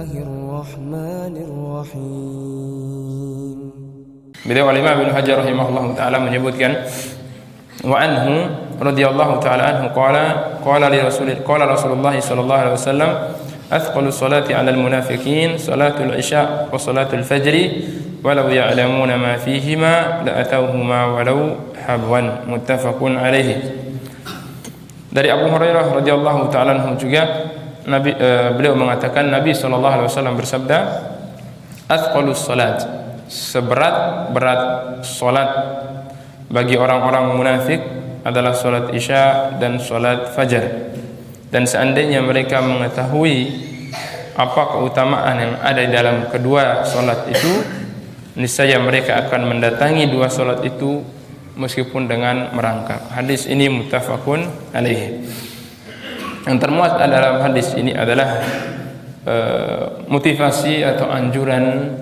الله الرحمن الرحيم. Beliau Al-Imam Ibnu Hajar rahimahullah taala menyebutkan wa anhu radhiyallahu taala anhu qala Rasulullah sallallahu alaihi wasallam athqalu salati 'alal munafiqin salatul isya wa salatul fajri walau ya'lamuna ma fihima la atawhuma walau habwan muttafaqun alaihi. Dari Abu Hurairah radhiyallahu taala anhu juga beliau mengatakan Nabi sallallahu alaihi wasallam bersabda athqalus salat, seberat-berat salat bagi orang-orang munafik adalah salat isya dan salat fajar. Dan seandainya mereka mengetahui apa keutamaan yang ada di dalam kedua salat itu, niscaya mereka akan mendatangi dua salat itu meskipun dengan merangkak. Hadis ini muttafaqun alaihi. Yang termuat dalam hadis ini adalah motivasi atau anjuran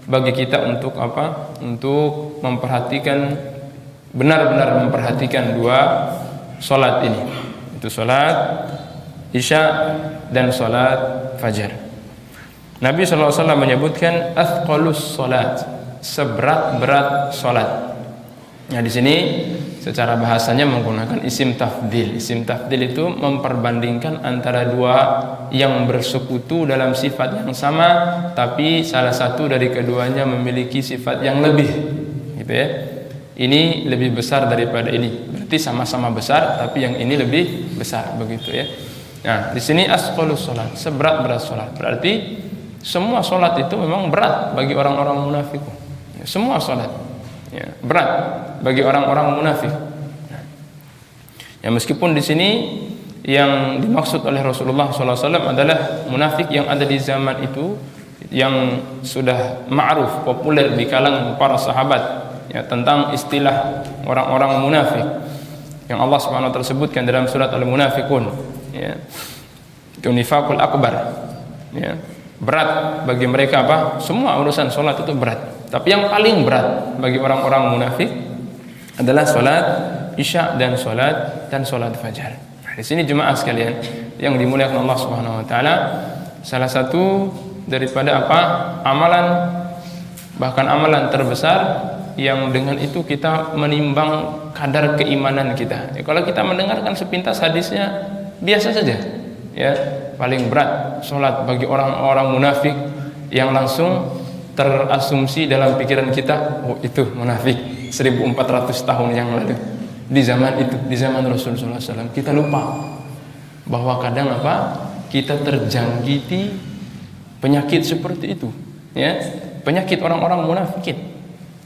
bagi kita untuk apa? Untuk memperhatikan, benar-benar memperhatikan dua salat ini. Itu salat isya dan salat fajar. Nabi sallallahu alaihi wasallam menyebutkan athqalus salat, seberat-berat salat. Nah, di sini secara bahasanya menggunakan isim tafdil. Isim tafdil itu memperbandingkan antara dua yang bersekutu dalam sifat yang sama, tapi salah satu dari keduanya memiliki sifat yang lebih, gitu ya. Ini lebih besar daripada ini. Berarti sama-sama besar, tapi yang ini lebih besar, begitu ya. Nah, di sini asqalus salat, seberat-berat salat. Berarti semua salat itu memang berat bagi orang-orang munafik. Semua salat ya, berat bagi orang-orang munafik. Ya, meskipun di sini yang dimaksud oleh Rasulullah SAW adalah munafik yang ada di zaman itu, yang sudah ma'ruf, populer di kalangan para sahabat, ya, tentang istilah orang-orang munafik yang Allah Subhanahu wa taala sebutkan dalam surat Al-Munafiqun, ya. Itu nifaqul akbar, ya. Berat bagi mereka apa? Semua urusan salat itu berat. Tapi yang paling berat bagi orang-orang munafik adalah salat isya dan salat fajar. Nah, di sini jemaah sekalian yang dimuliakan Allah Subhanahu wa taala, salah satu daripada apa? Amalan, bahkan amalan terbesar yang dengan itu kita menimbang kadar keimanan kita. Ya, kalau kita mendengarkan sepintas hadisnya biasa saja, ya, paling berat salat bagi orang-orang munafik yang langsung terasumsi dalam pikiran kita, oh itu munafik 1400 tahun yang lalu, di zaman itu, di zaman Rasulullah SAW. Kita lupa bahwa kadang apa? Kita terjangkiti penyakit seperti itu, ya, penyakit orang-orang munafikin.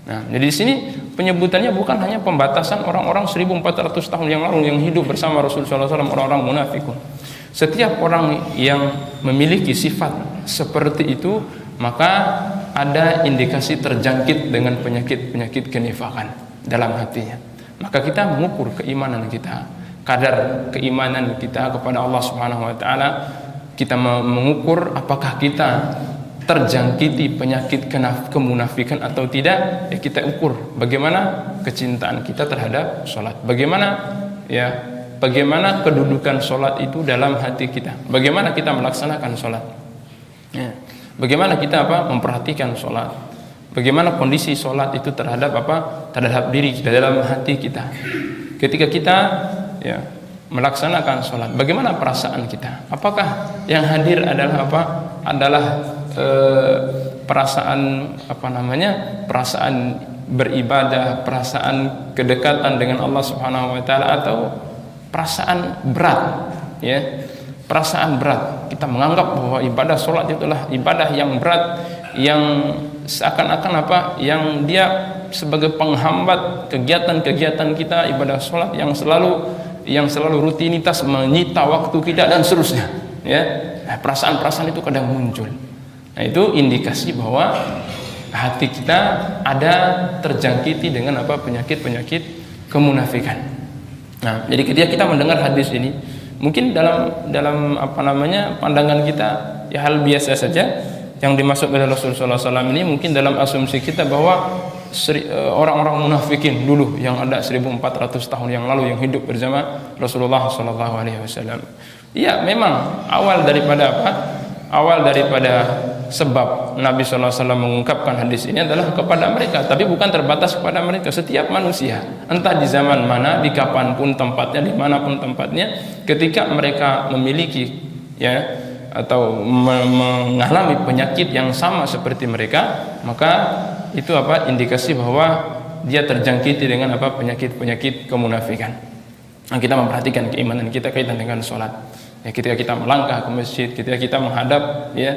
Nah, jadi di sini penyebutannya bukan hanya pembatasan orang-orang 1400 tahun yang lalu yang hidup bersama Rasulullah SAW, orang-orang munafikun. Setiap orang yang memiliki sifat seperti itu, maka ada indikasi terjangkit dengan penyakit-penyakit kenifakan dalam hatinya. Maka kita mengukur keimanan kita, kadar keimanan kita kepada Allah Subhanahu wa taala. Kita mengukur apakah kita terjangkiti penyakit kemunafikan atau tidak. Ya, kita ukur bagaimana kecintaan kita terhadap salat. Bagaimana kedudukan salat itu dalam hati kita. Bagaimana kita melaksanakan salat. Ya. Bagaimana kita memperhatikan salat. Bagaimana kondisi salat itu terhadap terhadap diri kita, dalam hati kita. Ketika kita melaksanakan salat, bagaimana perasaan kita? Apakah yang hadir adalah adalah perasaan perasaan beribadah, perasaan kedekatan dengan Allah Subhanahu wa taala, atau perasaan berat, ya? Perasaan berat. Kita menganggap bahwa ibadah salat itulah ibadah yang berat, yang seakan-akan yang dia sebagai penghambat kegiatan-kegiatan kita, ibadah salat yang selalu rutinitas menyita waktu kita dan seterusnya, ya. Nah, perasaan-perasaan itu kadang muncul. Nah, itu indikasi bahwa hati kita ada terjangkiti dengan penyakit-penyakit kemunafikan. Nah, jadi ketika kita mendengar hadis ini, mungkin dalam pandangan kita ya hal biasa saja yang dimaksud oleh Rasulullah SAW ini. Mungkin dalam asumsi kita bahwa orang-orang munafikin dulu yang ada 1400 tahun yang lalu yang hidup bersama Rasulullah SAW. Ya, memang awal daripada awal daripada sebab Nabi SAW mengungkapkan hadis ini adalah kepada mereka, tapi bukan terbatas kepada mereka, setiap manusia, entah di zaman mana, di kapanpun tempatnya, dimanapun tempatnya, ketika mereka memiliki ya atau mengalami penyakit yang sama seperti mereka, maka itu apa, indikasi bahwa dia terjangkiti dengan apa, penyakit kemunafikan. Nah, kita memperhatikan keimanan kita kaitan dengan sholat. Ya, ketika kita melangkah ke masjid, ketika kita menghadap ya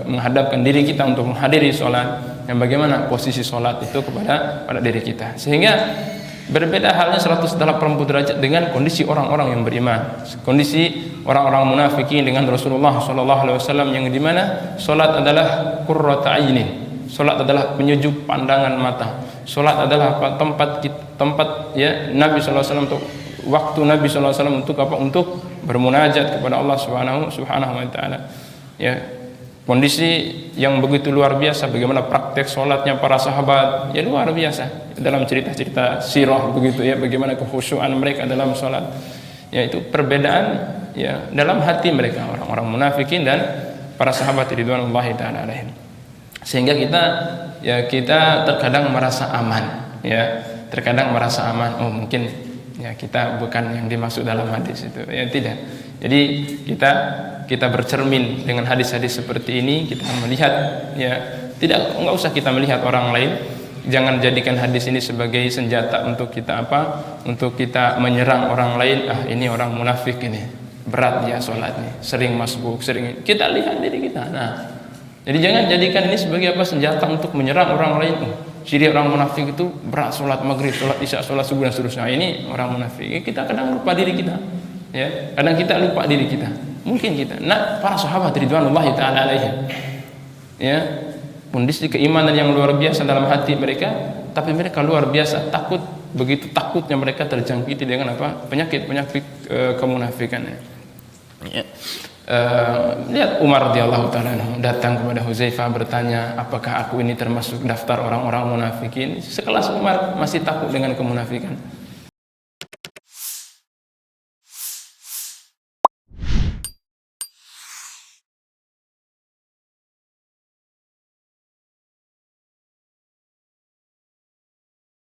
menghadapkan diri kita untuk menghadiri sholat, dan bagaimana posisi sholat itu pada diri kita, sehingga berbeda halnya 180 derajat dengan kondisi orang-orang yang beriman, kondisi orang-orang munafikin dengan Rasulullah SAW, yang dimana sholat adalah qurrata ainin, sholat adalah penyejuk pandangan mata, sholat adalah tempat ya Nabi SAW untuk waktu Nabi SAW untuk apa? Untuk bermunajat kepada Allah Subhanahu wa taala. Ya, kondisi yang begitu luar biasa, bagaimana praktek sholatnya para sahabat, ya luar biasa. Dalam cerita-cerita sirah begitu ya, bagaimana kekhusyuan mereka dalam sholat. Ya, itu perbedaan ya dalam hati mereka, orang-orang munafikin dan para sahabat ridwanullahi taala alaihim. Sehingga kita terkadang merasa aman, ya, terkadang merasa aman. Oh, mungkin ya kita bukan yang dimaksud dalam hadis itu, ya tidak. Jadi kita bercermin dengan hadis-hadis seperti ini, kita melihat ya, enggak usah kita melihat orang lain. Jangan jadikan hadis ini sebagai senjata untuk kita apa? Untuk kita menyerang orang lain. Ah, ini orang munafik ini, berat dia sholatnya, sering masbuk, sering. Kita lihat diri kita. Nah, jadi jangan jadikan ini sebagai apa? Senjata untuk menyerang orang lain. Ciri orang munafik itu berat sholat maghrib, sholat isya, sholat subuh dan seterusnya. Ini orang munafik. Kita kadang lupa diri kita, ya. Kadang kita lupa diri kita. Mungkin kita. Nah, para sahabat ridwanullahi taala alaihim, ya, kondisi keimanan yang luar biasa dalam hati mereka, tapi mereka luar biasa takut, begitu takutnya mereka terjangkiti dengan apa? Penyakit kemunafikan. Ya. Lihat Umar radhiyallahu taala datang kepada Hudzaifah bertanya, apakah aku ini termasuk daftar orang-orang munafikin? Sekelas Umar masih takut dengan kemunafikan.